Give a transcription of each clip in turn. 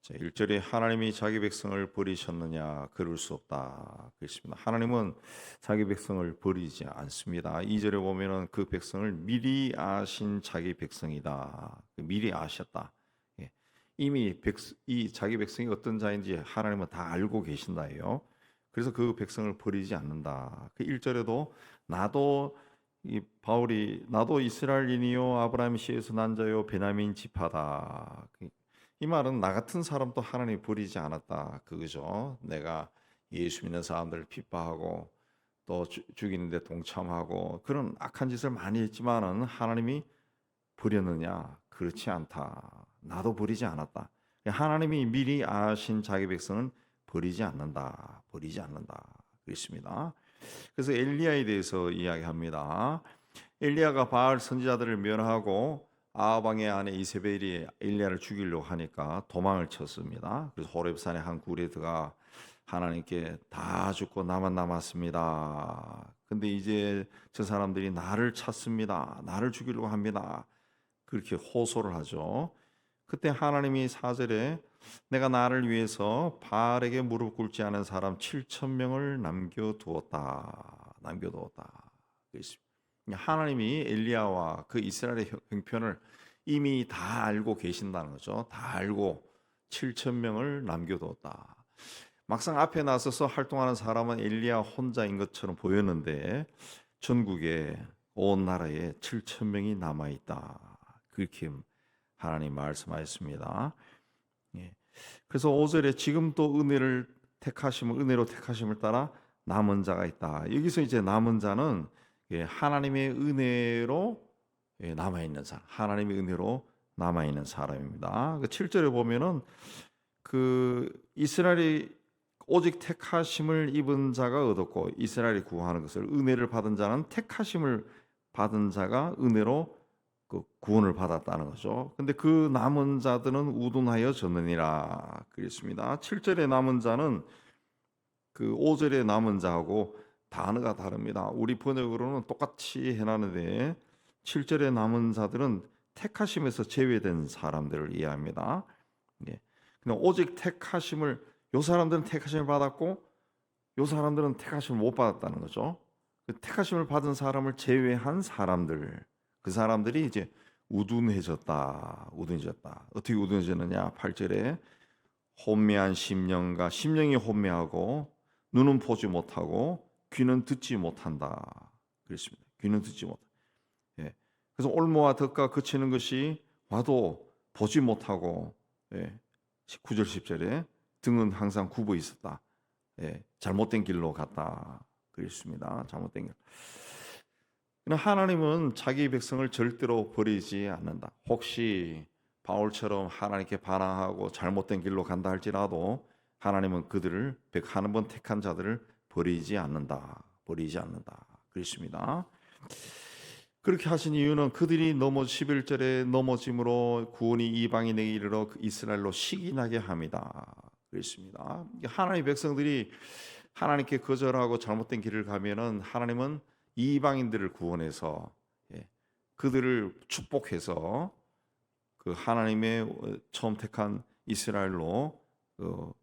자, 1절에 하나님이 자기 백성을 버리셨느냐 그럴 수 없다 그랬습니다. 하나님은 자기 백성을 버리지 않습니다. 2절에 보면은 그 백성을 미리 아신 자기 백성이다. 미리 아셨다. 예. 이미 이 자기 백성이 어떤 자인지 하나님은 다 알고 계신다예요. 그래서 그 백성을 버리지 않는다. 그 1절에도 나도 이 바울이 나도 이스라엘인이요 아브라함 씨에서 난 자요 베냐민 지파다. 이 말은 나 같은 사람도 하나님이 버리지 않았다 그거죠. 내가 예수 믿는 사람들을 핍박하고 또 죽이는데 동참하고 그런 악한 짓을 많이 했지만은 하나님이 버렸느냐? 그렇지 않다. 나도 버리지 않았다. 하나님이 미리 아신 자기 백성은 버리지 않는다. 버리지 않는다. 그렇습니다. 그래서 엘리야에 대해서 이야기합니다. 엘리야가 바알 선지자들을 멸하고 아합 왕의 아내 이세벨이 엘리야를 죽이려고 하니까 도망을 쳤습니다. 그래서 호렙산의 한 굴에 들어가 하나님께 다 죽고 나만 남았습니다. 근데 이제 저 사람들이 나를 찾습니다. 나를 죽이려고 합니다. 그렇게 호소를 하죠. 그때 하나님이 4절에 내가 나를 위해서 바알에게 무릎 꿇지 않은 사람 7천 명을 남겨두었다. 남겨두었다. 그랬습니다. 하나님이 엘리야와 그 이스라엘의 형편을 이미 다 알고 계신다는 거죠. 다 알고 7천 명을 남겨두었다. 막상 앞에 나서서 활동하는 사람은 엘리야 혼자인 것처럼 보였는데 전국에 온 나라에 7천 명이 남아 있다. 그렇게 하나님 말씀하셨습니다. 예. 그래서 5절에 지금 또 은혜로 택하심을 따라 남은 자가 있다. 여기서 이제 남은 자는 하나님의 은혜로 남아 있는 사람, 하나님의 은혜로 남아 있는 사람입니다. 그 7절에 보면은 그 이스라엘이 오직 택하심을 입은 자가 얻었고 이스라엘이 구하는 것을 은혜를 받은 자는 택하심을 받은 자가 은혜로 그 구원을 받았다는 거죠. 근데 그 남은 자들은 우둔하여 졌느니라 그랬습니다. 7절의 남은 자는 그 5절의 남은 자하고 단어가 다릅니다. 우리 번역으로는 똑같이 해놨는데 7절의 남은 자들은 택하심에서 제외된 사람들을 이해합니다. 예. 근데 오직 택하심을 요 사람들은 택하심을 받았고 요 사람들은 택하심을 못 받았다는 거죠. 그 택하심을 받은 사람을 제외한 사람들, 그 사람들이 이제 우둔해졌다. 우둔해졌다. 어떻게 우둔해졌느냐? 8절에 혼미한 심령과 심령이 혼미하고 눈은 보지 못하고 귀는 듣지 못한다. 그랬습니다. 귀는 듣지 못. 예. 그래서 올무와 덕과 그치는 것이 와도 보지 못하고, 예. 9절 10절에 등은 항상 굽어 있었다. 예. 잘못된 길로 갔다. 그랬습니다. 잘못된 길. 하나님은 자기 백성을 절대로 버리지 않는다. 혹시 바울처럼 하나님께 반항하고 잘못된 길로 간다 할지라도 하나님은 그들을 한 번 택한 자들을 버리지 않는다. 버리지 않는다. 그렇습니다. 그렇게 하신 이유는 그들이 11절에 넘어짐으로 구원이 이방인에게 이르러 이스라엘로 시기나게 합니다. 그렇습니다. 하나님의 백성들이 하나님께 거절하고 잘못된 길을 가면은 하나님은 이방인들을 구원해서 그들을 축복해서 그 하나님의 처음 택한 이스라엘로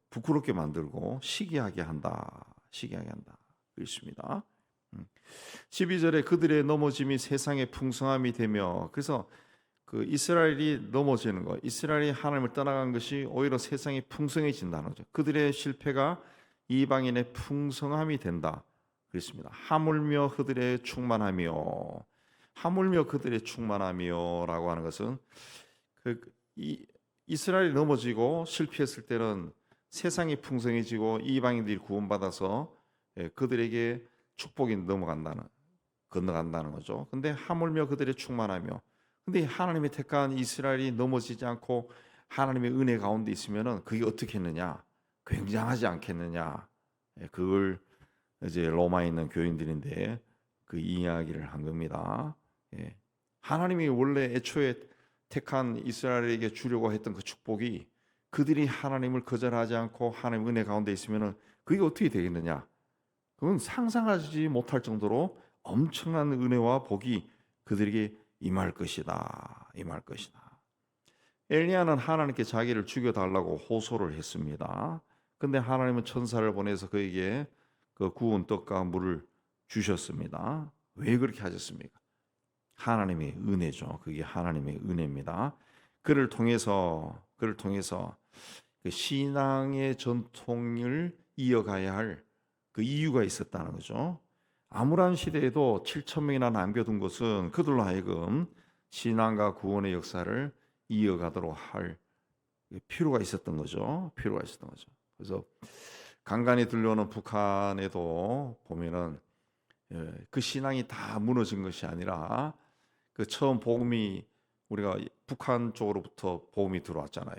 부끄럽게 만들고 시기하게 한다. 시기하게 한다. 그렇습니다. 12절에 그들의 넘어짐이 세상의 풍성함이 되며 그래서 그 이스라엘이 넘어지는 것, 이스라엘이 하나님을 떠나간 것이 오히려 세상이 풍성해진다는 거죠. 그들의 실패가 이방인의 풍성함이 된다. 그렇습니다. 하물며 그들의 충만하며 하물며 그들의 충만하며라고 하는 것은 이스라엘이 넘어지고 실패했을 때는 세상이 풍성해지고 이방인들이 구원받아서 그들에게 축복이 건너간다는 거죠. 근데 하물며 그들의 충만하며 근데 하나님의 택한 이스라엘이 넘어지지 않고 하나님의 은혜 가운데 있으면은 그게 어떻게 했느냐? 굉장하지 않겠느냐? 그걸 이제 로마에 있는 교인들인데 그 이야기를 한 겁니다. 하나님이 원래 애초에 택한 이스라엘에게 주려고 했던 그 축복이 그들이 하나님을 거절하지 않고 하나님의 은혜 가운데 있으면은 그게 어떻게 되겠느냐? 그건 상상하지 못할 정도로 엄청난 은혜와 복이 그들에게 임할 것이다. 임할 것이다. 엘리야는 하나님께 자기를 죽여달라고 호소를 했습니다. 근데 하나님은 천사를 보내서 그에게 그 구운 떡과 물을 주셨습니다. 왜 그렇게 하셨습니까? 하나님의 은혜죠. 그게 하나님의 은혜입니다. 그를 통해서 그 신앙의 전통을 이어가야 할 그 이유가 있었다는 거죠. 아무란 시대에도 7천 명이나 남겨둔 것은 그들로 하여금 신앙과 구원의 역사를 이어가도록 할 필요가 있었던 거죠. 필요가 있었던 거죠. 그래서 간간히 들려오는 북한에도 보면은 그 신앙이 다 무너진 것이 아니라 그 처음 복음이 우리가 북한 쪽으로부터 복음이 들어왔잖아요.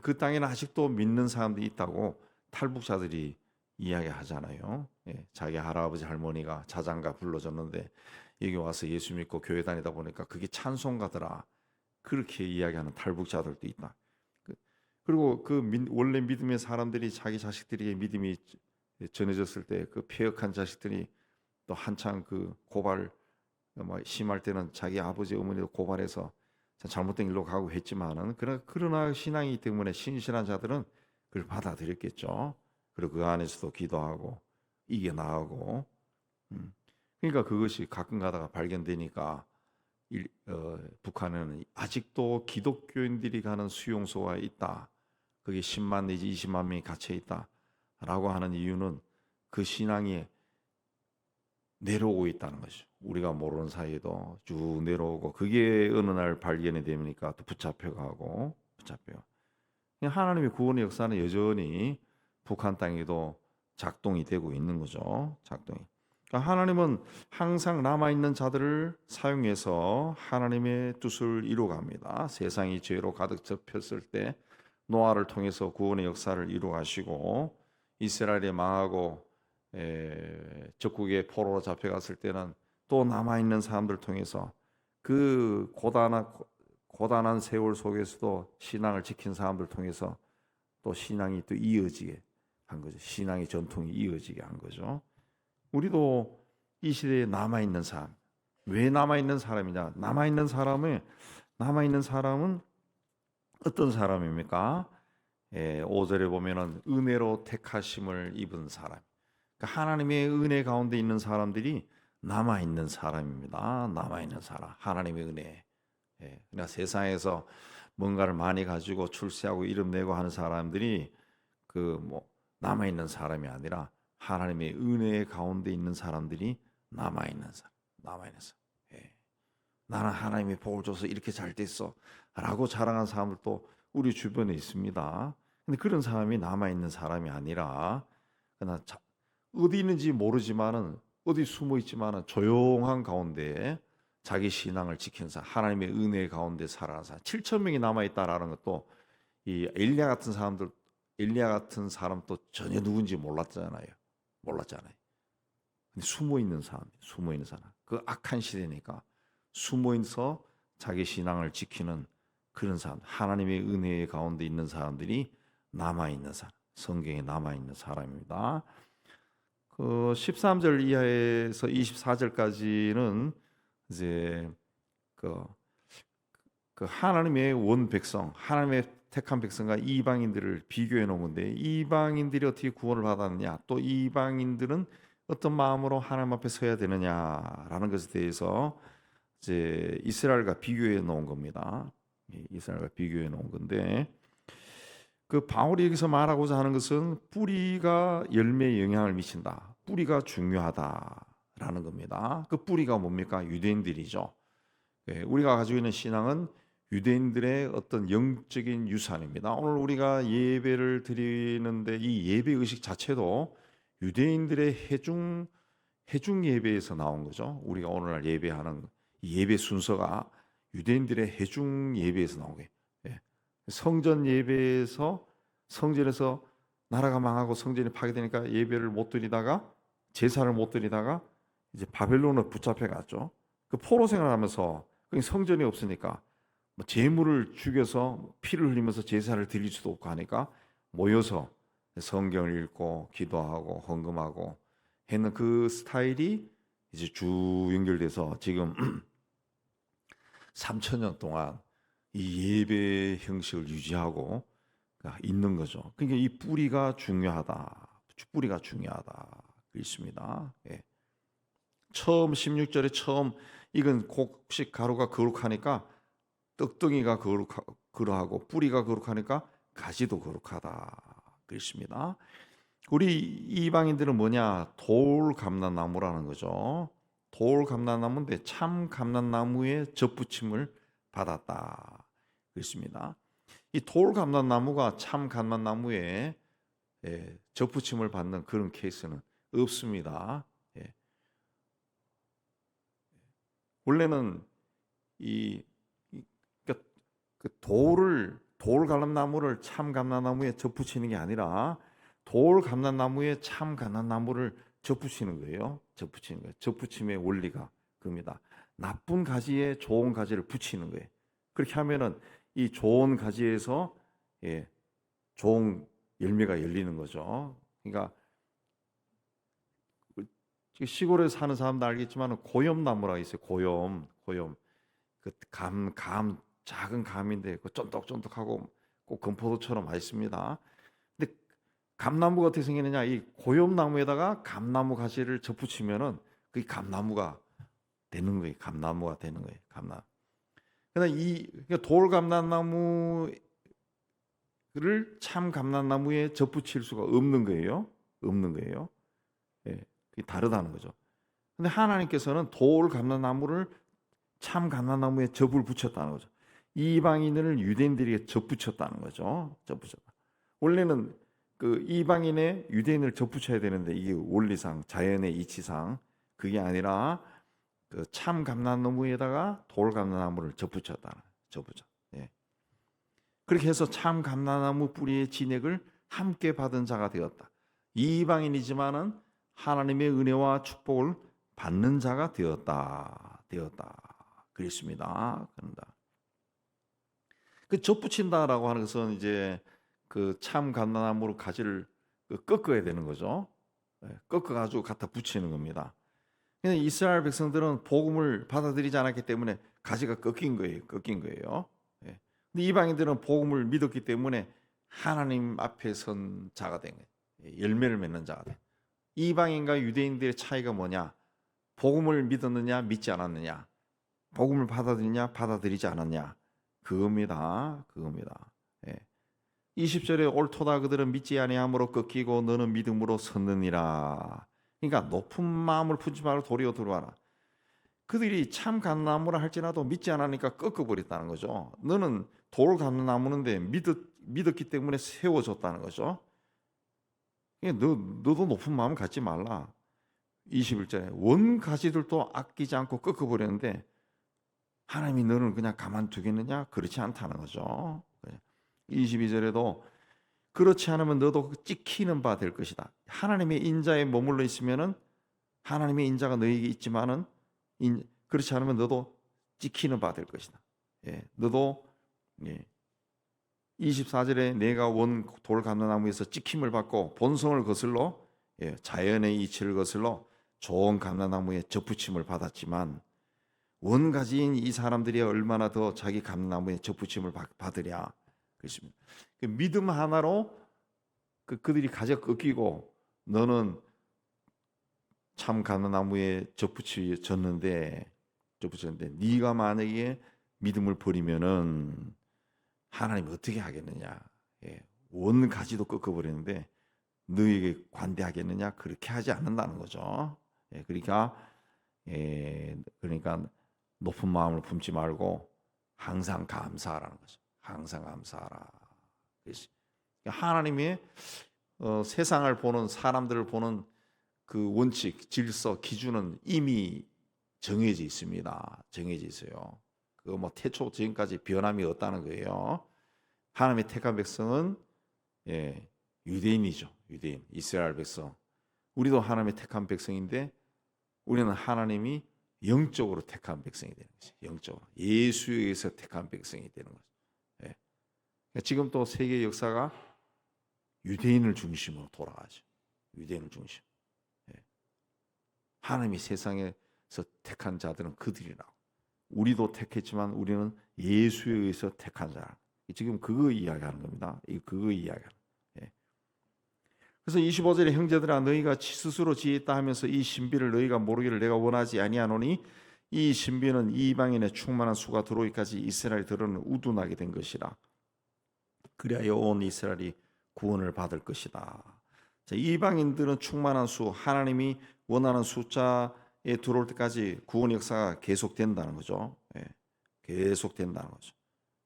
그 땅에는 아직도 믿는 사람들이 있다고 탈북자들이 이야기하잖아요. 자기 할아버지 할머니가 자장가 불러줬는데 여기 와서 예수 믿고 교회 다니다 보니까 그게 찬송가더라. 그렇게 이야기하는 탈북자들도 있다. 그리고 원래 믿음의 사람들이 자기 자식들에게 믿음이 전해졌을 때 그 폐역한 자식들이 또 한창 그 고발 심할 때는 자기 아버지 어머니도 고발해서 잘못된 길로 가고 했지만은 그러나 신앙이기 때문에 신실한 자들은 그걸 받아들였겠죠. 그리고 그 안에서도 기도하고 이겨나가고 그러니까 그것이 가끔 가다가 발견되니까 북한에는 아직도 기독교인들이 가는 수용소가 있다. 그게 10만 내지 20만 명이 갇혀 있다라고 하는 이유는 그 신앙이 내려오고 있다는 것이죠. 우리가 모르는 사이에도 쭉 내려오고 그게 어느 날 발견이 되니까 또 붙잡혀가고. 하나님의 구원의 역사는 여전히 북한 땅에도 작동이 되고 있는 거죠. 작동이. 그러니까 하나님은 항상 남아있는 자들을 사용해서 하나님의 뜻을 이루어갑니다. 세상이 죄로 가득 덮였을 때 노아를 통해서 구원의 역사를 이루어가시고 이스라엘이 망하고 적국의 포로로 잡혀갔을 때는 또 남아있는 사람들 통해서 그 고단한 세월 속에서도 신앙을 지킨 사람들 통해서 또 신앙이 또 이어지게 한 거죠. 신앙의 전통이 이어지게 한 거죠. 우리도 이 시대에 남아있는 사람. 왜 남아있는 사람이냐? 남아있는 사람은 어떤 사람입니까? 5절에 보면은 은혜로 택하심을 입은 사람. 그러니까 하나님의 은혜 가운데 있는 사람들이 남아있는 사람입니다. 남아있는 사람. 하나님의 은혜. 그러니까 세상에서 뭔가를 많이 가지고 출세하고 이름 내고 하는 사람들이 남아있는 사람이 아니라 하나님의 은혜 가운데 있는 사람들이 남아있는 사람. 나는 하나님의 복을 줘서 이렇게 잘 됐어 라고 자랑한 사람들도 우리 주변에 있습니다. 근데 그런 사람이 남아있는 사람이 아니라 그냥 어디 있는지 모르지만은 어디 숨어 있지만은 조용한 가운데 자기 신앙을 지키는 사람, 하나님의 은혜 가운데 살아가는 사람, 7천 명이 남아 있다라는 것도 이 엘리야 같은 사람도 전혀 누군지 몰랐잖아요. 근데 숨어 있는 사람, 그 악한 시대니까 숨어 있어 자기 신앙을 지키는 그런 사람, 하나님의 은혜 가운데 있는 사람들이 남아 있는 사람, 성경에 남아 있는 사람입니다. 그 13절 이하에서 24절까지는 이제 그 하나님의 원 백성, 하나님의 택한 백성과 이방인들을 비교해 놓은 건데 이방인들이 어떻게 구원을 받았느냐, 또 이방인들은 어떤 마음으로 하나님 앞에 서야 되느냐라는 것에 대해서 이제 이스라엘과 비교해 놓은 겁니다. 이스라엘과 비교해 놓은 건데 그 바울이 여기서 말하고자 하는 것은 뿌리가 열매에 영향을 미친다. 뿌리가 중요하다라는 겁니다. 그 뿌리가 뭡니까? 유대인들이죠. 우리가 가지고 있는 신앙은 유대인들의 어떤 영적인 유산입니다. 오늘 우리가 예배를 드리는데 이 예배 의식 자체도 유대인들의 해중 예배에서 나온 거죠. 우리가 오늘날 예배하는 예배 순서가 유대인들의 해중 예배에서 나온 거예요. 성전 예배에서 성전에서 나라가 망하고 성전이 파괴되니까 예배를 못 드리다가 제사를 못 드리다가 이제 바벨론을 붙잡혀 갔죠. 그 포로 생활하면서 성전이 없으니까 제물을 죽여서 피를 흘리면서 제사를 드릴 수도 없고 하니까 모여서 성경을 읽고 기도하고 헌금하고 했는 그 스타일이 이제 쭉 연결돼서 지금 3,000년 동안 이 예배 형식을 유지하고 있는 거죠. 그러니까 이 뿌리가 중요하다. 뿌리가 중요하다. 있습니다. 예. 처음 16절에 처음 익은 곡식 가루가 거룩하니까 떡덩이가 그러하고 뿌리가 거룩하니까 가지도 거룩하다. 그렇습니다. 우리 이방인들은 뭐냐? 돌 감람나무라는 거죠. 돌 감람나무인데 참 감람나무의 접붙임을 받았다. 그렇습니다. 이 돌 감람나무가 참 감람나무에 접붙임을 받는 그런 케이스는 없습니다. 예. 원래는 그러니까 그 돌 감람나무를 참 감람나무에 접붙이는 게 아니라 돌 감람나무에 참 감람나무를 접붙이는 거예요. 접붙이는 거예요. 접붙임의 원리가 그겁니다. 나쁜 가지에 좋은 가지를 붙이는 거예요. 그렇게 하면은 이 좋은 가지에서 좋은 열매가 열리는 거죠. 그러니까 시골에 사는 사람도 알겠지만 고염나무라 있어요. 고염. 작은 감인데 그 쫀득쫀득하고 꼭 금포도처럼 맛있습니다. 근데 감나무가 어떻게 생기느냐? 이 고염나무에다가 감나무 가지를 접붙이면은 그 감나무가 되는 거예요. 감나무가 되는 거예요. 그러나 그러니까 돌 감람나무를 참 감람나무에 접붙일 수가 없는 거예요. 예, 그게 다르다는 거죠. 근데 하나님께서는 돌 감람나무를 참 감람나무에 접을 붙였다는 거죠. 이방인을 유대인들에게 접붙였다는 거죠. 접붙였다. 원래는 그 이방인의 유대인을 접붙여야 되는데 이게 원리상, 자연의 이치상 그게 아니라 그 참 감람나무에다가 돌 감람나무를 접붙였다. 예. 그렇게 해서 참 감람나무 뿌리의 진액을 함께 받은 자가 되었다. 이방인이지만은 하나님의 은혜와 축복을 받는 자가 되었다. 그랬습니다. 그런다. 그 접붙인다라고 하는 것은 이제 그 참 감람나무 가지를 꺾어야 되는 거죠. 꺾어 가지고 갖다 붙이는 겁니다. 이스라엘 백성들은 복음을 받아들이지 않았기 때문에 가지가 꺾인 거예요. 예. 근데 이방인들은 복음을 믿었기 때문에 하나님 앞에 선 자가 된 거예요. 열매를 맺는 자가 된. 이방인과 유대인들의 차이가 뭐냐? 복음을 믿었느냐, 믿지 않았느냐? 복음을 받아들이냐, 받아들이지 않았냐? 그겁니다. 예. 20절에 옳도다 그들은 믿지 아니함으로 꺾이고 너는 믿음으로 섰느니라. 그러니까 높은 마음을 품지 말고 도리어 들어와라. 그들이 참 감람나무라 할지라도 믿지 않으니까 꺾어버렸다는 거죠. 너는 돌 감람나무인데 믿었기 때문에 세워졌다는 거죠. 너도 높은 마음 갖지 말라. 21절에 원 가지들도 아끼지 않고 꺾어버렸는데 하나님이 너를 그냥 가만두겠느냐? 그렇지 않다는 거죠. 22절에도 그렇지 않으면 너도 찍히는 바 될 것이다. 하나님의 인자에 머물러 있으면은 하나님의 인자가 너에게 있지만은 그렇지 않으면 너도 찍히는 바 될 것이다. 너도 24절에 내가 원 돌 감람나무에서 찍힘을 받고 본성을 거슬러 자연의 이치를 거슬러 좋은 감람나무에 접붙임을 받았지만 원가지인 이 사람들이 얼마나 더 자기 감람나무에 접붙임을 받으랴. 그렇습니다. 그 믿음 하나로 그들이 가지가 꺾이고 너는 참 감람나무에 접붙였는데 네가 만약에 믿음을 버리면은 하나님 어떻게 하겠느냐? 원 가지도 꺾어버리는데 너에게 관대하겠느냐? 그렇게 하지 않는다는 거죠. 그러니까 높은 마음을 품지 말고 항상 감사하라는 거죠. 항상 감사하라. 하나님의 세상을 보는 사람들을 보는 그 원칙, 질서, 기준은 이미 정해져 있습니다. 정해져 있어요. 그거 뭐 태초 지금까지 변함이 없다는 거예요. 하나님의 택한 백성은 유대인이죠. 유대인, 이스라엘 백성. 우리도 하나님의 택한 백성인데 우리는 하나님이 영적으로 택한 백성이 되는 거죠. 영적으로 예수에 의해서 택한 백성이 되는 거죠. 지금 또 세계 역사가 유대인을 중심으로 돌아가죠. 유대인을 중심. 하나님이 세상에서 택한 자들은 그들이라고. 우리도 택했지만 우리는 예수에 의해서 택한 자. 지금 그거 이야기하는 겁니다. 그거 이야기하는. 예. 그래서 25절에 형제들아 너희가 스스로 지혜있다 하면서 이 신비를 너희가 모르기를 내가 원하지 아니하노니 이 신비는 이방인의 충만한 수가 들어오기까지 이스라엘이 들어는 우둔하게 된 것이라. 그리하여 온 이스라엘이 구원을 받을 것이다. 자, 이방인들은 충만한 수, 하나님이 원하는 숫자에 들어올 때까지 구원 역사가 계속된다는 거죠. 예, 계속된다는 거죠.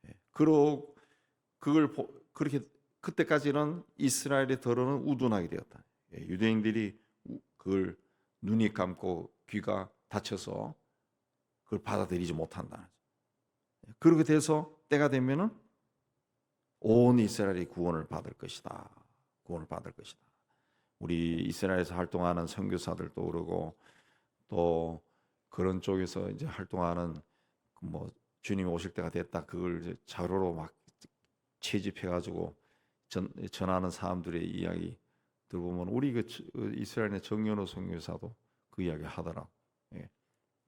예, 그렇게 그때까지는 이스라엘의 더러는 우둔하게 되었다. 예, 유대인들이 그걸 눈이 감고 귀가 닫혀서 그걸 받아들이지 못한다. 그렇게 돼서 때가 되면은 온 이스라엘이 구원을 받을 것이다. 구원을 받을 것이다. 우리 이스라엘에서 활동하는 선교사들도 그러고 또 그런 쪽에서 이제 활동하는 뭐 주님이 오실 때가 됐다. 그걸 이제 자료로 막 채집해가지고 전하는 사람들의 이야기 들어보면 우리 그 이스라엘의 정연호 선교사도 그 이야기 하더라. 예.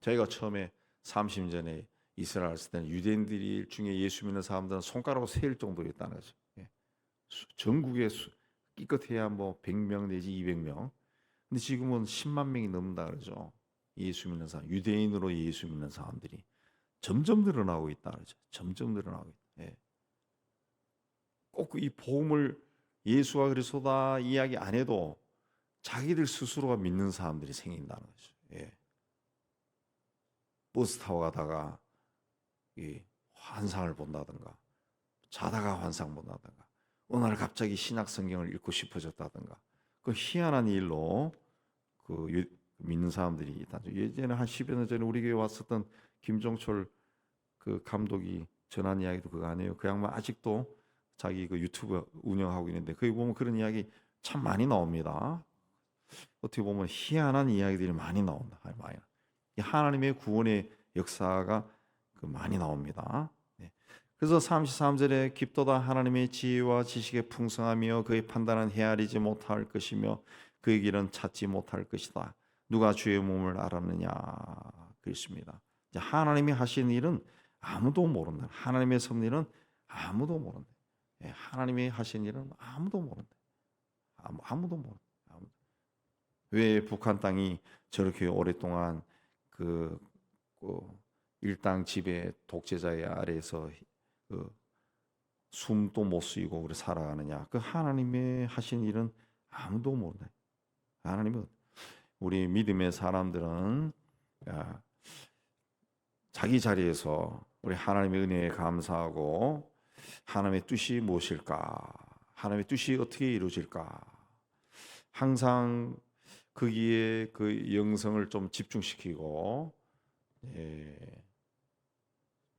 저희가 처음에 30년 전에 이스라엘 갔을 때는 유대인들이 중에 예수 믿는 사람들은 손가락으로 세일 정도였다는 거죠. 예. 전국에 끼껏해야 뭐 100명 내지 200명. 근데 지금은 10만 명이 넘는다 그러죠. 예수 믿는 사람, 유대인으로 예수 믿는 사람들이 점점 늘어나고 있다 그러죠. 점점 늘어나고 있다. 예. 꼭 이 복음을 예수가 그리스도다 이야기 안 해도 자기들 스스로가 믿는 사람들이 생긴다는 거죠. 예. 버스 타고 가다가 이 환상을 본다든가 자다가 환상 본다든가 어느 날 갑자기 신약 성경을 읽고 싶어졌다든가 그 희한한 일로 그 믿는 사람들이 있다. 예전에 한 10여 년 전에 우리 교회 왔었던 김종철 그 감독이 전한 이야기도 그거 아니에요. 그 양반 아직도 자기 그 유튜브 운영하고 있는데 거기 보면 그런 이야기 참 많이 나옵니다. 어떻게 보면 희한한 이야기들이 많이 나온다. 많이. 하나님의 구원의 역사가 그 많이 나옵니다. 네. 그래서 33절에 깊도다 하나님의 지혜와 지식의 풍성하며 그의 판단은 헤아리지 못할 것이며 그의 길은 찾지 못할 것이다. 누가 주의 몸을 알았느냐 그렇습니다. 하나님이 하신 일은 아무도 모른다. 하나님의 섭리는 아무도 모른다. 하나님이 하신 일은 아무도 모른다. 아무도 모른다. 왜 북한 땅이 저렇게 오랫동안 그 일당 지배 독재자의 아래에서 숨도 못 쉬고 그래 살아가느냐? 그 하나님의 하신 일은 아무도 모른다. 하나님은 우리 믿음의 사람들은 자기 자리에서 우리 하나님의 은혜에 감사하고 하나님의 뜻이 무엇일까? 하나님의 뜻이 어떻게 이루어질까? 항상 거기에 그 영성을 좀 집중시키고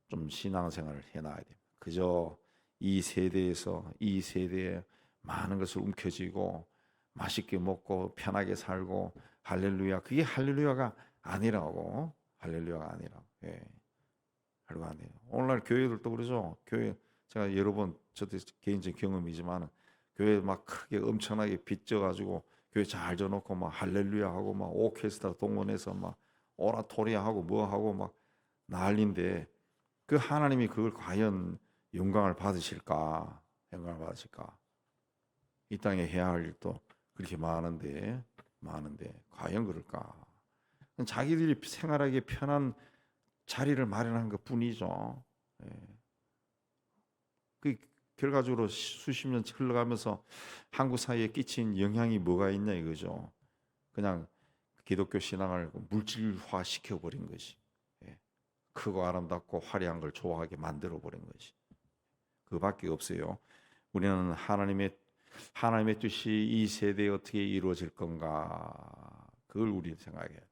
좀 신앙생활을 해놔야 됩니다. 그저 이 세대에 많은 것을 움켜쥐고 맛있게 먹고 편하게 살고 할렐루야 그게 할렐루야가 아니라고 할렐루야가 아니라고 할렐루야 아니에요. 오늘날 교회들도 그러죠. 교회 제가 여러 번 저도 개인적 경험이지만 교회 막 크게 엄청나게 빚져가지고 교회 잘 져놓고 막 할렐루야 하고 막 오케스트라 동원해서 막 오라토리아 하고 뭐 하고 막 난리인데 그 하나님이 그걸 과연 영광을 받으실까? 영광을 받으실까? 이 땅에 해야 할 일도 그렇게 많은데 과연 그럴까? 자기들이 생활하기 편한 자리를 마련한 것뿐이죠. 그 결과적으로 수십 년 흘러가면서 한국 사회에 끼친 영향이 뭐가 있냐 이거죠. 그냥 기독교 신앙을 물질화 시켜버린 것이. 크고 아름답고 화려한 걸 좋아하게 만들어버린 것이. 그밖에 없어요. 우리는 하나님의 뜻이 이 세대에 어떻게 이루어질 건가 그걸 우리 생각해야 돼.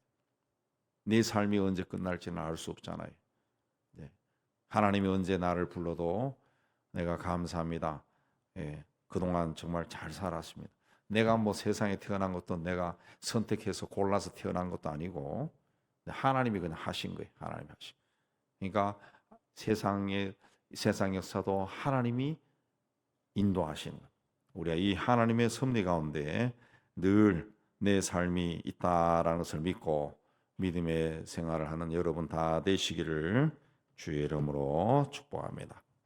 내 삶이 언제 끝날지는 알 수 없잖아요. 하나님이 언제 나를 불러도 내가 감사합니다. 그동안 정말 잘 살았습니다. 내가 뭐 세상에 태어난 것도 내가 선택해서 골라서 태어난 것도 아니고 하나님이 그냥 하신 거예요. 하나님이 하신. 그러니까 세상 역사도 하나님이 인도하시는 거예요. 우리가 이 하나님의 섭리 가운데 늘 내 삶이 있다라는 것을 믿고 믿음의 생활을 하는 여러분 다 되시기를 주의 이름으로 축복합니다.